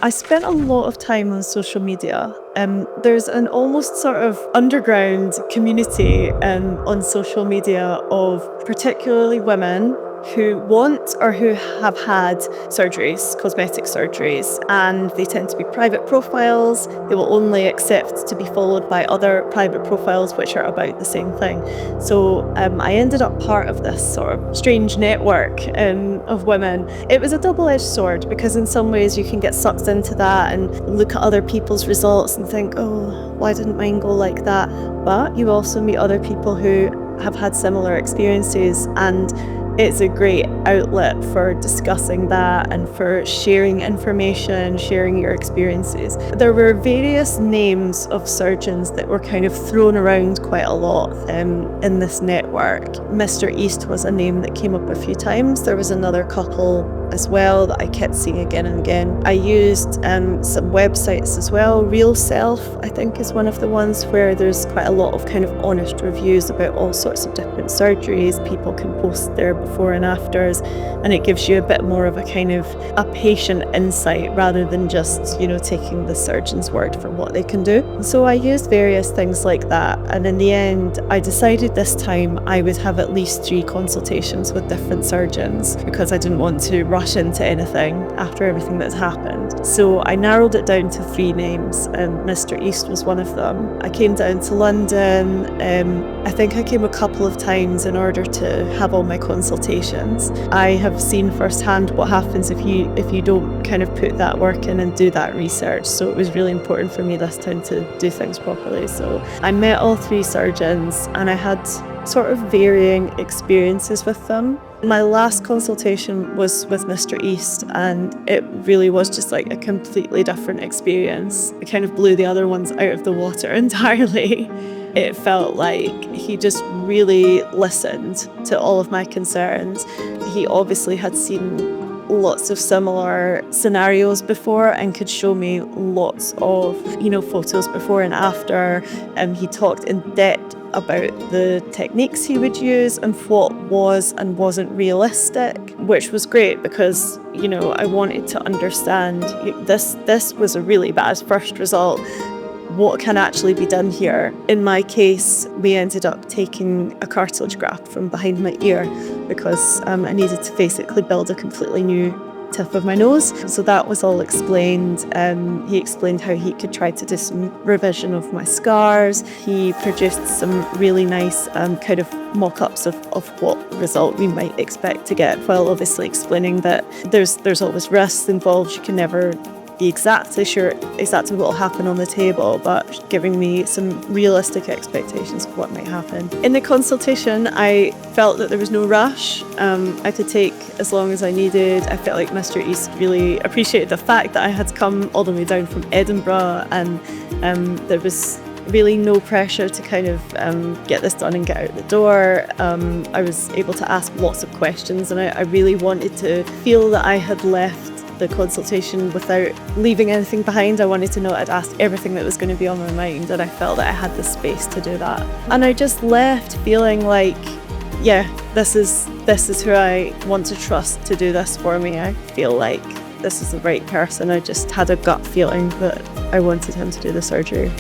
I spent a lot of time on social media. There's an almost sort of underground community on social media of particularly women who want or who have had surgeries, cosmetic surgeries, and they tend to be private profiles. They will only accept to be followed by other private profiles which are about the same thing. So I ended up part of this sort of strange network of women. It was a double-edged sword because in some ways you can get sucked into that and look at other people's results and think, oh, why didn't mine go like that? But you also meet other people who have had similar experiences, and it's a great outlet for discussing that and for sharing information, sharing your experiences. There were various names of surgeons that were kind of thrown around quite a lot in this network. Mr. East was a name that came up a few times. There was another couple as well that I kept seeing again and again. I used some websites as well. Real Self, I think, is one of the ones where there's quite a lot of kind of honest reviews about all sorts of different surgeries. People can post their before and afters, and it gives you a bit more of a kind of a patient insight rather than just, taking the surgeon's word for what they can do. So I used various things like that, and in the end I decided this time I would have at least 3 consultations with different surgeons because I didn't want to rush into anything after everything that's happened. So I narrowed it down to 3 names, and Mr. East was one of them. I came down to London. I think I came a couple of times in order to have all my consultations. I have seen firsthand what happens if you don't kind of put that work in and do that research. So it was really important for me this time to do things properly. So I met all 3 surgeons and I had sort of varying experiences with them. My last consultation was with Mr. East, and it really was just like a completely different experience. It kind of blew the other ones out of the water entirely. It felt like he just really listened to all of my concerns. He obviously had seen lots of similar scenarios before and could show me lots of, photos before and after. He talked in depth about the techniques he would use and what was and wasn't realistic, which was great because, I wanted to understand this was a really bad first result. What can actually be done here? In my case, we ended up taking a cartilage graft from behind my ear because I needed to basically build a completely new tip of my nose. So that was all explained. He explained how he could try to do some revision of my scars. He produced some really nice kind of mock-ups of what result we might expect to get, while obviously explaining that there's always risks involved. You can never be exactly sure exactly what will happen on the table, but giving me some realistic expectations of what might happen. In the consultation, I felt that there was no rush. I could take as long as I needed. I felt like Mr. East really appreciated the fact that I had come all the way down from Edinburgh, and there was really no pressure to kind of get this done and get out the door. I was able to ask lots of questions, and I really wanted to feel that I had left the consultation without leaving anything behind. I wanted to know I'd asked everything that was going to be on my mind, and I felt that I had the space to do that. And I just left feeling like, yeah, this is who I want to trust to do this for me. I feel like this is the right person. I just had a gut feeling that I wanted him to do the surgery.